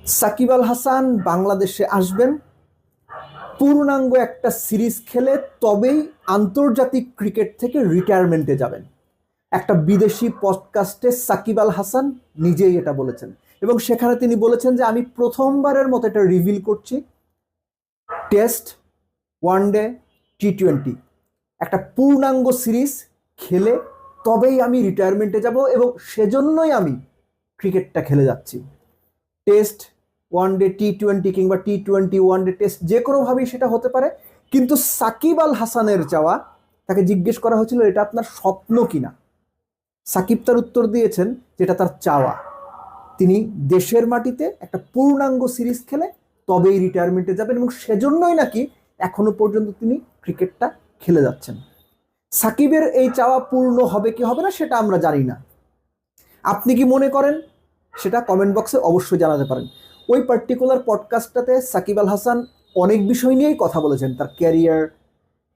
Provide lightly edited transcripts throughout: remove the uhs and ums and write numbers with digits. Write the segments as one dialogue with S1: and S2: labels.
S1: সাকিব আল হাসান বাংলাদেশে আসবেন, পূর্ণাঙ্গ একটা সিরিজ খেলে তবেই আন্তর্জাতিক ক্রিকেট থেকে রিটায়ারমেন্টে যাবেন। একটা বিদেশি পডকাস্টে সাকিব আল হাসান নিজেই এটা বলেছেন, এবং সেখানে তিনি বলেছেন যে আমি প্রথমবারের মতো এটা রিভিল করছি, টেস্ট, ওয়ানডে, টি-20 একটা পূর্ণাঙ্গ সিরিজ খেলে তবেই আমি রিটায়ারমেন্টে যাব, এবং সেজন্যই আমি ক্রিকেটটা খেলে যাচ্ছি। টেস্ট, ওয়ানডে, টি-20 কিংবা টি-20 ওয়ানডে টেস্ট যে কোনোভাবেই সেটা হতে পারে, কিন্তু সাকিব আল হাসানের চাওয়া, তাকে জিজ্ঞেস করা হয়েছিল এটা আপনার স্বপ্ন কিনা, সাকিব তার উত্তর দিয়েছেন যেটা তার চাওয়া। তিনি দেশের মাটিতে একটা পূর্ণাঙ্গ সিরিজ খেলে তবেই রিটায়ারমেন্টে যাবেন, এবং সেজন্যই নাকি এখনো পর্যন্ত তিনি ক্রিকেটটা খেলে যাচ্ছেন। সাকিবের এই চাওয়া পূর্ণ হবে কি হবে না সেটা আমরা জানি না। আপনি কি মনে করেন সেটা কমেন্ট বক্সে অবশ্যই জানাতে পারেন। ওই পার্টিকুলার পডকাস্টটাতে সাকিব আল হাসান অনেক বিষয় নিয়েই কথা বলেছেন, তার ক্যারিয়ার,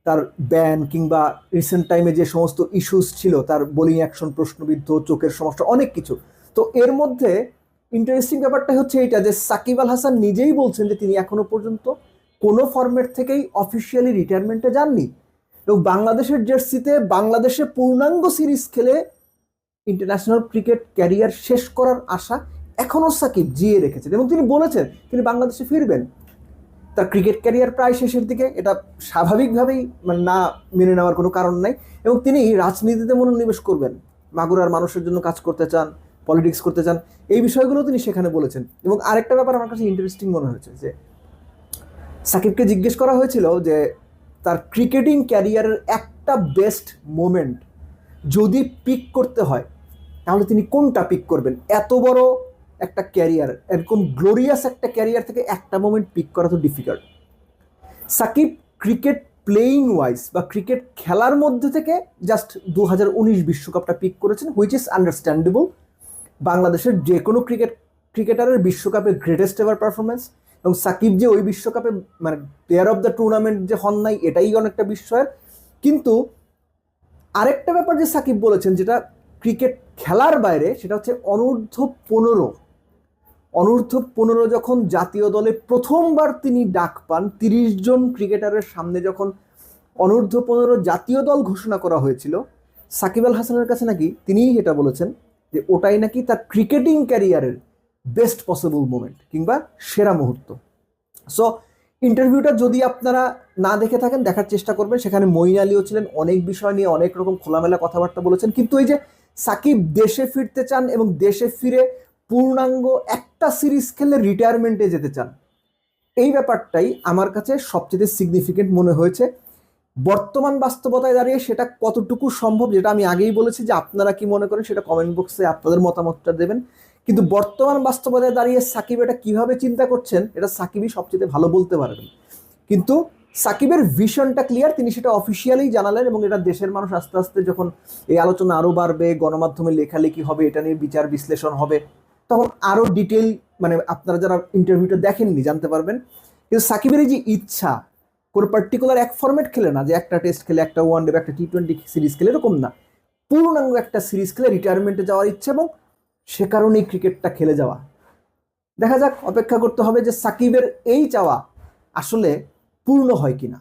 S1: তার ব্যান, কিংবা রিসেন্ট টাইমে যে সমস্ত ইস্যুস ছিল, তার বোলিং অ্যাকশন প্রশ্নবিদ্ধ, চোখের সমস্যা, অনেক কিছু। তো এর মধ্যে ইন্টারেস্টিং ব্যাপারটা হচ্ছে এইটা যে সাকিব আল হাসান নিজেই বলছেন যে তিনি এখনো পর্যন্ত কোনো ফরম্যাট থেকেই অফিসিয়ালি রিটায়ারমেন্টে যাননি, এবং বাংলাদেশের জার্সিতে বাংলাদেশে পূর্ণাঙ্গ সিরিজ খেলে ইন্টারন্যাশনাল ক্রিকেট ক্যারিয়ার শেষ করার আশা এখনও সাকিব জিয়ে রেখেছেন, এবং তিনি বলেছেন তিনি বাংলাদেশে ফিরবেন। তার ক্রিকেট ক্যারিয়ার প্রায় শেষের দিকে, এটা স্বাভাবিকভাবেই মানে না মেনে নেওয়ার কোনো কারণ নাই, এবং তিনি রাজনীতিতে মনোনিবেশ করবেন, মাগুরার মানুষের জন্য কাজ করতে চান, পলিটিক্স করতে চান, এই বিষয়গুলো তিনি সেখানে বলেছেন। এবং আরেকটা ব্যাপার আমার কাছে ইন্টারেস্টিং মনে হয়েছে যে সাকিবকে জিজ্ঞেস করা হয়েছিল যে তার ক্রিকেটিং ক্যারিয়ারের একটা বেস্ট মোমেন্ট যদি পিক করতে হয় তাহলে তিনি কোনটা পিক করবেন। এত বড় একটা ক্যারিয়ার, এরকম গ্লোরিয়াস একটা ক্যারিয়ার থেকে একটা মোমেন্ট পিক করা তো difficult. Shakib cricket playing wise বা ক্রিকেট খেলার মধ্যে থেকে জাস্ট 2019 বিশ্বকাপটা পিক করেছেন, হুইচ ইজ আন্ডারস্ট্যান্ডেবল। বাংলাদেশের যে কোনো ক্রিকেটারের বিশ্বকাপে গ্রেটেস্ট এভার পারফরমেন্স, এবং সাকিব যে ওই বিশ্বকাপে মানে প্লেয়ার অফ দ্য টুর্নামেন্ট যে হন নাই, এটাই অনেকটা বিস্ময়ের। কিন্তু আরেকটা ব্যাপার যে সাকিব বলেছেন, যেটা ক্রিকেট খেলার বাইরে, সেটা হচ্ছে অনূর্ধ্ব 15। অনূর্ধ্ব 15 যখন জাতীয় দলে প্রথমবার তিনি ডাক পান, 30 জন ক্রিকেটারের সামনে যখন অনূর্ধ্ব 15 জাতীয় দল ঘোষণা করা হয়েছিল, সাকিব আল হাসানের কাছে নাকি তিনিই এটা বলেছেন যে ওটাই নাকি তার ক্রিকেটিং ক্যারিয়ারের বেস্ট পসিবল মোমেন্ট কিংবা সেরা মুহূর্ত। সো ইন্টারভিউটা যদি আপনারা না দেখে থাকেন, দেখার চেষ্টা করবেন। সেখানে মঈন আলীও ছিলেন, অনেক বিষয় নিয়ে অনেক রকম খোলামেলা কথাবার্তা বলেছেন। কিন্তু এই যে সাকিব দেশে ফিরতে চান এবং দেশে ফিরে পূর্ণাঙ্গ একটা সিরিজ খেলে রিটায়ারমেন্টে যেতে চান, এই ব্যাপারটাই আমার কাছে সবচেয়ে সিগনিফিকেন্ট মনে হয়েছে। বর্তমান বাস্তবতায় দাঁড়িয়ে সেটা কতটুকু সম্ভব, যেটা আমি আগেই বলেছি যে আপনারা কি মনে করেন সেটা কমেন্ট বক্সে আপনাদের মতামতটা দেবেন। কিন্তু বর্তমান বাস্তবতায় দাঁড়িয়ে সাকিব এটা কিভাবে চিন্তা করছেন, এটা সাকিবই সবচেয়ে ভালো বলতে পারবেন। কিন্তু সাকিবের ভিশনটা ক্লিয়ার, তিনি সেটা অফিসিয়ালি জানালেন, এবং এটা দেশের মানুষ আস্তে আস্তে যখন এই আলোচনা আরও বাড়বে, গণমাধ্যমে লেখালেখি হবে, এটা নিয়ে বিচার বিশ্লেষণ হবে, তখন আরও ডিটেল মানে আপনারা যারা ইন্টারভিউটা দেখেননি জানতে পারবেন। কিন্তু সাকিবের এই যে ইচ্ছা, কোনো পার্টিকুলার এক ফরম্যাট খেলে না, যে একটা টেস্ট খেলে, একটা ওয়ানডে বা একটা টি-20 সিরিজ খেলে, এরকম না, পূর্ণাঙ্গ একটা সিরিজ খেলে রিটায়ারমেন্টে যাওয়ার ইচ্ছা, এবং সে কারণেই ক্রিকেটটা খেলে যাওয়া। দেখা যাক, অপেক্ষা করতে হবে যে সাকিবের এই চাওয়া আসলে পূর্ণ হয় কিনা।